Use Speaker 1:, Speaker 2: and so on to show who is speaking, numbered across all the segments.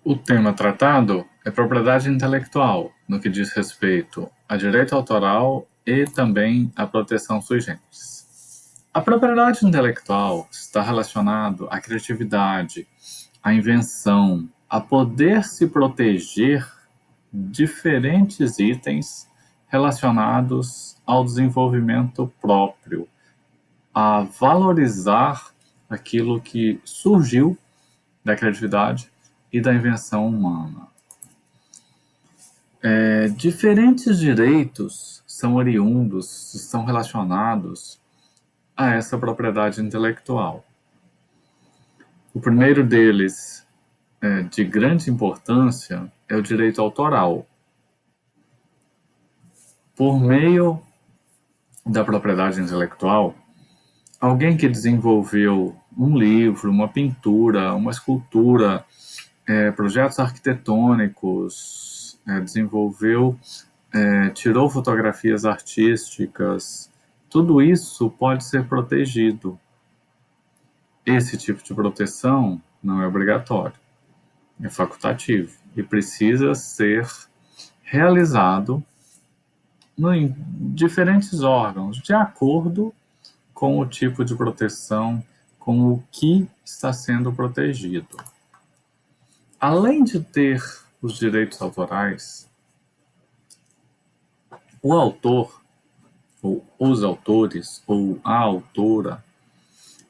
Speaker 1: O tema tratado é propriedade intelectual, no que diz respeito a direito autoral e também à proteção sui generis. A propriedade intelectual está relacionada à criatividade, à invenção, a poder se proteger diferentes itens relacionados ao desenvolvimento próprio, a valorizar aquilo que surgiu da criatividade e da invenção humana. Diferentes direitos são oriundos, estão relacionados a essa propriedade intelectual. O primeiro deles, de grande importância, é o direito autoral. Por meio da propriedade intelectual, alguém que desenvolveu um livro, uma pintura, uma escultura, projetos arquitetônicos, tirou fotografias artísticas, tudo isso pode ser protegido. Esse tipo de proteção não é obrigatório, é facultativo e precisa ser realizado em diferentes órgãos, de acordo com o tipo de proteção, com o que está sendo protegido. Além de ter os direitos autorais, o autor, ou os autores, ou a autora,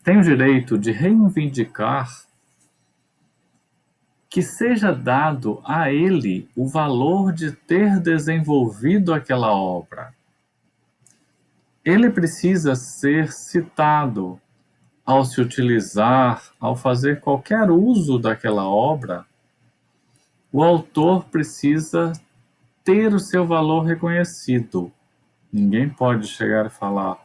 Speaker 1: tem o direito de reivindicar que seja dado a ele o valor de ter desenvolvido aquela obra. Ele precisa ser citado ao se utilizar, ao fazer qualquer uso daquela obra. O autor precisa ter o seu valor reconhecido. Ninguém pode chegar e falar: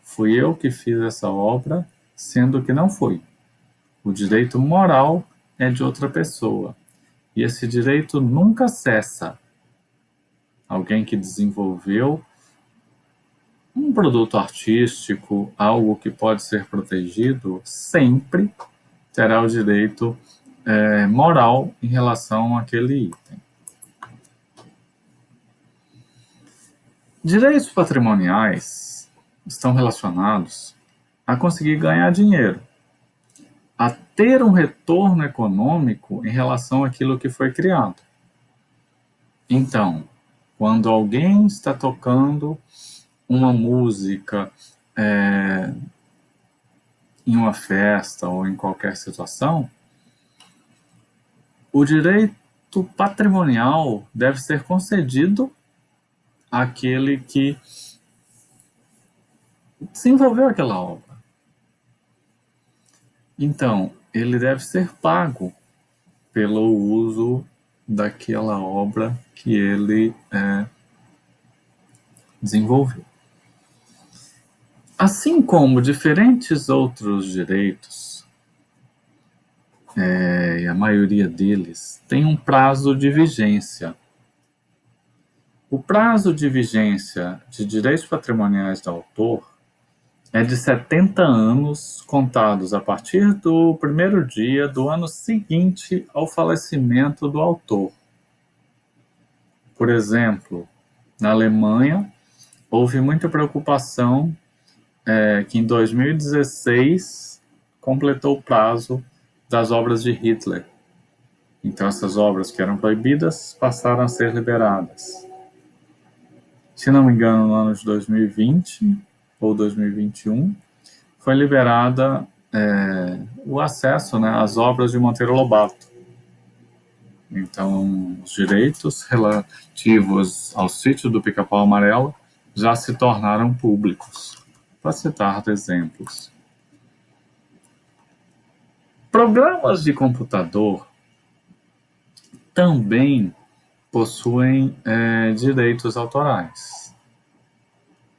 Speaker 1: fui eu que fiz essa obra, sendo que não foi. O direito moral é de outra pessoa. E esse direito nunca cessa. Alguém que desenvolveu um produto artístico, algo que pode ser protegido, sempre terá o direito moral em relação àquele item. Direitos patrimoniais estão relacionados a conseguir ganhar dinheiro, a ter um retorno econômico em relação àquilo que foi criado. Então, quando alguém está tocando uma música em uma festa ou em qualquer situação, o direito patrimonial deve ser concedido àquele que desenvolveu aquela obra. Então, ele deve ser pago pelo uso daquela obra que ele desenvolveu. Assim como diferentes outros direitos, e a maioria deles, tem um prazo de vigência. O prazo de vigência de direitos patrimoniais do autor é de 70 anos, contados a partir do primeiro dia do ano seguinte ao falecimento do autor. Por exemplo, na Alemanha, houve muita preocupação que em 2016 completou o prazo das obras de Hitler. Então, essas obras que eram proibidas passaram a ser liberadas. Se não me engano, no ano de 2020 ou 2021, foi liberada o acesso às obras de Monteiro Lobato. Então, os direitos relativos ao sítio do Pica-Pau Amarelo já se tornaram públicos, para citar exemplos. Programas de computador também possuem direitos autorais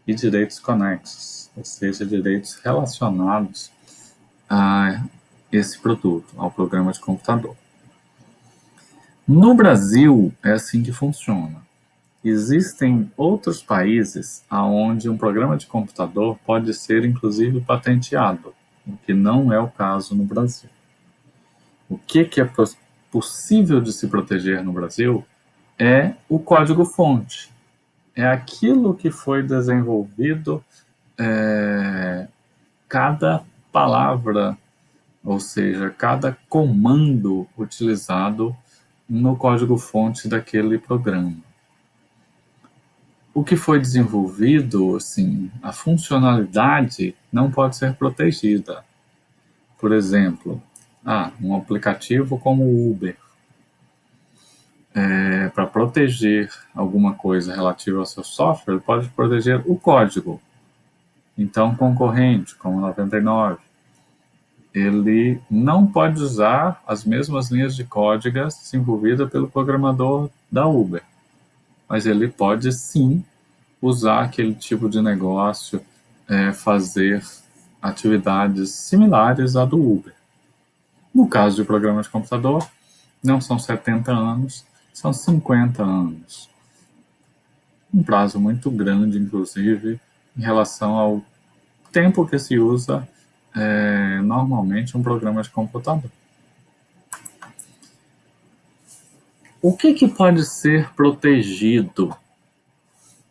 Speaker 1: e direitos conexos, ou seja, direitos relacionados a esse produto, ao programa de computador. No Brasil, é assim que funciona. Existem outros países onde um programa de computador pode ser, inclusive, patenteado, o que não é o caso no Brasil. O que é possível de se proteger no Brasil é o código-fonte. É aquilo que foi desenvolvido, cada palavra, ou seja, cada comando utilizado no código-fonte daquele programa. O que foi desenvolvido, assim, a funcionalidade não pode ser protegida. Por exemplo, um aplicativo como o Uber. Para proteger alguma coisa relativa ao seu software, pode proteger o código. Então, concorrente, como 99, ele não pode usar as mesmas linhas de código desenvolvidas pelo programador da Uber. Mas ele pode, sim, usar aquele tipo de negócio, fazer atividades similares à do Uber. No caso de programa de computador, não são 70 anos, são 50 anos. Um prazo muito grande, inclusive, em relação ao tempo que se usa normalmente um programa de computador. O que pode ser protegido?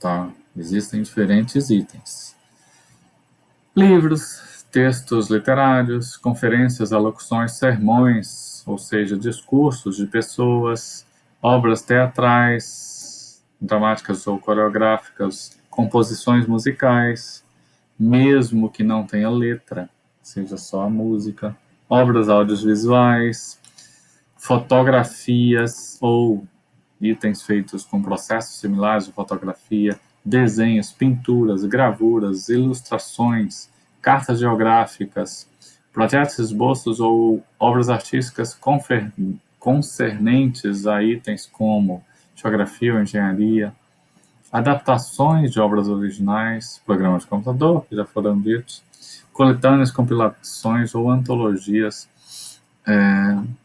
Speaker 1: Tá? Existem diferentes itens. Livros, textos literários, conferências, alocuções, sermões, ou seja, discursos de pessoas, obras teatrais, dramáticas ou coreográficas, composições musicais, mesmo que não tenha letra, seja só a música, obras audiovisuais, fotografias ou itens feitos com processos similares de fotografia, desenhos, pinturas, gravuras, ilustrações, cartas geográficas, projetos, esboços ou obras artísticas concernentes a itens como geografia ou engenharia, adaptações de obras originais, programas de computador, que já foram ditos, coletâneas, compilações ou antologias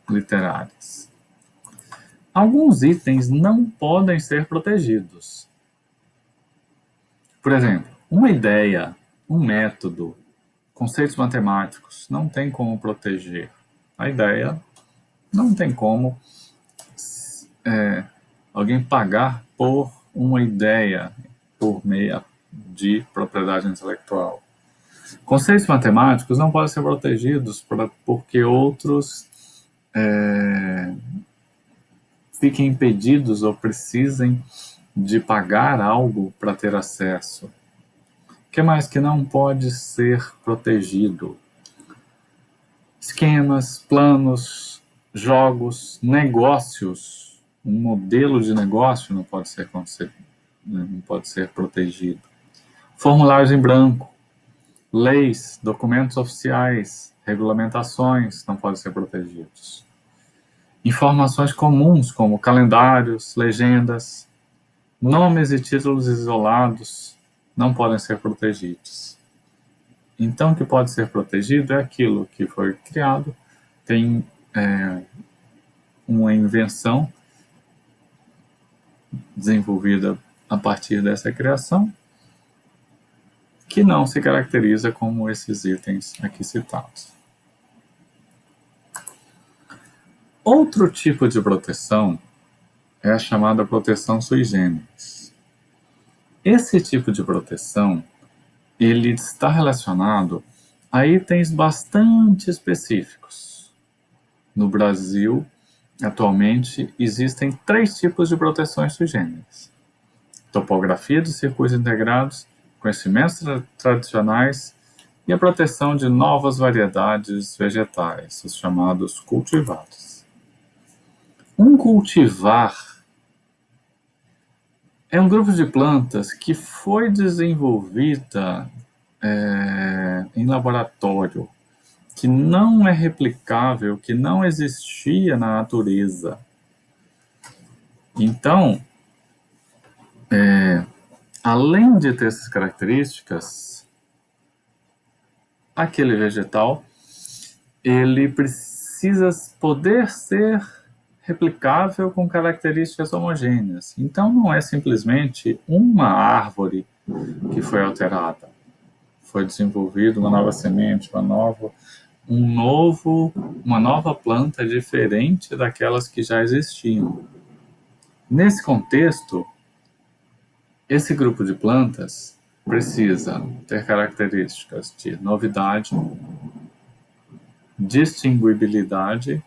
Speaker 1: literárias. Alguns itens não podem ser protegidos. Por exemplo, uma ideia, um método, conceitos matemáticos, não tem como proteger. A ideia não tem como alguém pagar por uma ideia por meio de propriedade intelectual. Conceitos matemáticos não podem ser protegidos porque outros fiquem impedidos ou precisem de pagar algo para ter acesso. O que mais que não pode ser protegido? Esquemas, planos, jogos, negócios. Um modelo de negócio não pode ser protegido. Formulários em branco, leis, documentos oficiais, regulamentações não podem ser protegidos. Informações comuns como calendários, legendas, nomes e títulos isolados não podem ser protegidos. Então, o que pode ser protegido é aquilo que foi criado, tem uma invenção desenvolvida a partir dessa criação, que não se caracteriza como esses itens aqui citados. Outro tipo de proteção é a chamada proteção sui generis. Esse tipo de proteção, ele está relacionado a itens bastante específicos. No Brasil, atualmente, existem 3 tipos de proteções sui generis: topografia de circuitos integrados, conhecimentos tradicionais e a proteção de novas variedades vegetais, os chamados cultivares. Um cultivar é um grupo de plantas que foi desenvolvida em laboratório, que não é replicável, que não existia na natureza. Então, além de ter essas características, aquele vegetal, ele precisa poder ser replicável com características homogêneas. Então, não é simplesmente uma árvore que foi alterada. Foi desenvolvida uma nova semente, uma nova uma nova planta diferente daquelas que já existiam. Nesse contexto, esse grupo de plantas precisa ter características de novidade, distinguibilidade,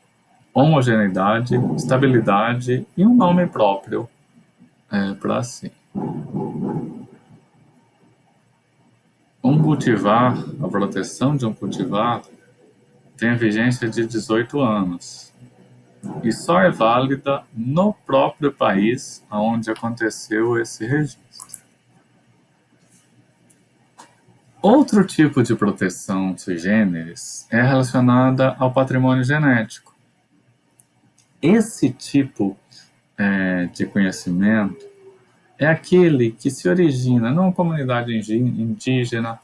Speaker 1: homogeneidade, estabilidade e um nome próprio para si. Um cultivar, a proteção de um cultivar, tem a vigência de 18 anos e só é válida no próprio país onde aconteceu esse registro. Outro tipo de proteção sui generis é relacionada ao patrimônio genético. Esse tipo de conhecimento é aquele que se origina numa comunidade indígena,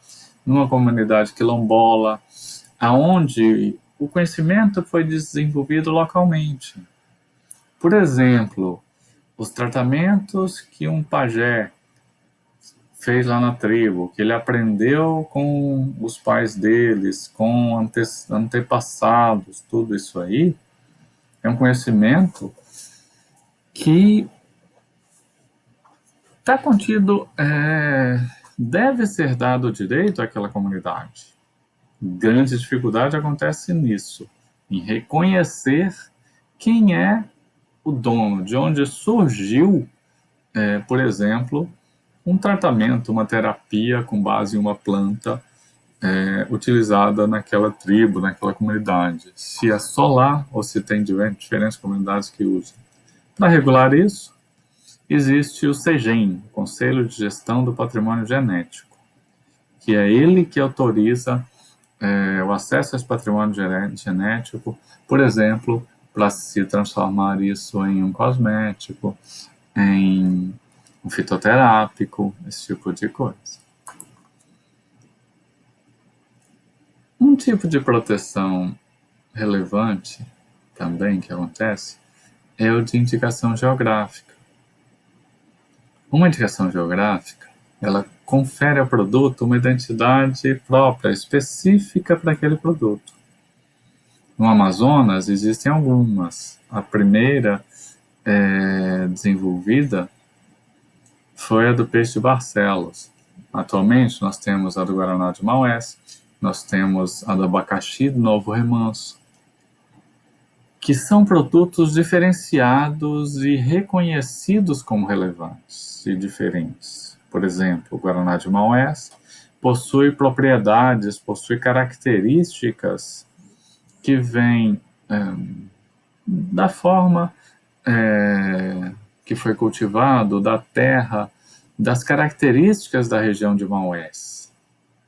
Speaker 1: numa comunidade quilombola, aonde o conhecimento foi desenvolvido localmente. Por exemplo, os tratamentos que um pajé fez lá na tribo, que ele aprendeu com os pais deles, com antepassados, tudo isso aí, é um conhecimento que está contido, deve ser dado direito àquela comunidade. Grande dificuldade acontece nisso, em reconhecer quem é o dono, de onde surgiu, por exemplo, um tratamento, uma terapia com base em uma planta utilizada naquela tribo, naquela comunidade. Se é só lá ou se tem diferentes comunidades que usam. Para regular isso, existe o CEGEM, Conselho de Gestão do Patrimônio Genético, que é ele que autoriza o acesso a esse patrimônio genético, por exemplo, para se transformar isso em um cosmético, em um fitoterápico, esse tipo de coisa. Um tipo de proteção relevante também que acontece é o de indicação geográfica. Uma indicação geográfica, ela confere ao produto uma identidade própria, específica para aquele produto. No Amazonas existem algumas. A primeira desenvolvida foi a do peixe de Barcelos. Atualmente nós temos a do Guaraná de Maués, nós temos a do abacaxi do Novo Remanso, que são produtos diferenciados e reconhecidos como relevantes e diferentes. Por exemplo, o Guaraná de Maués possui propriedades, possui características que vêm da forma que foi cultivado, da terra, das características da região de Maués.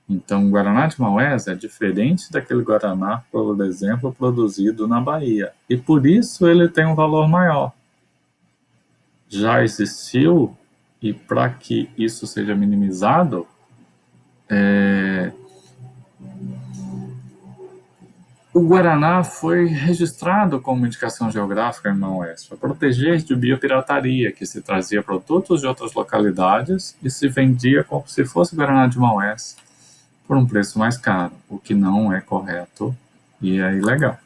Speaker 1: Então, o Guaraná de Maués é diferente daquele Guaraná, por exemplo, produzido na Bahia. E por isso ele tem um valor maior. Já existiu, e para que isso seja minimizado, o Guaraná foi registrado como indicação geográfica em Maués para proteger de biopirataria, que se trazia produtos de outras localidades e se vendia como se fosse Guaraná de Maués por um preço mais caro, o que não é correto e é ilegal.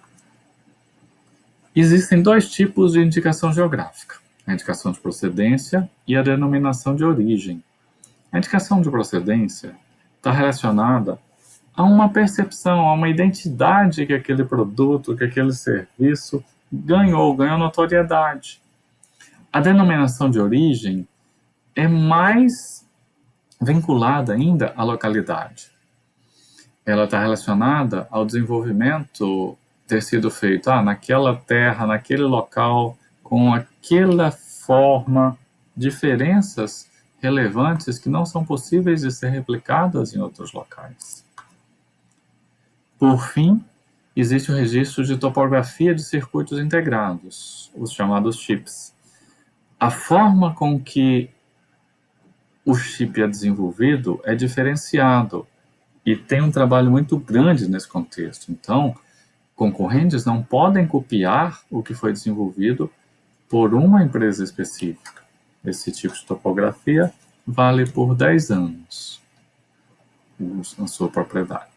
Speaker 1: Existem dois tipos de indicação geográfica, a indicação de procedência e a denominação de origem. A indicação de procedência está relacionada a uma percepção, a uma identidade que aquele produto, que aquele serviço ganhou notoriedade. A denominação de origem é mais vinculada ainda à localidade. Ela está relacionada ao desenvolvimento ter sido feito naquela terra, naquele local, com aquela forma, diferenças relevantes que não são possíveis de ser replicadas em outros locais. Por fim, existe o registro de topografia de circuitos integrados, os chamados chips. A forma com que o chip é desenvolvido é diferenciado e tem um trabalho muito grande nesse contexto. Então, concorrentes não podem copiar o que foi desenvolvido por uma empresa específica. Esse tipo de topografia vale por 10 anos na sua propriedade.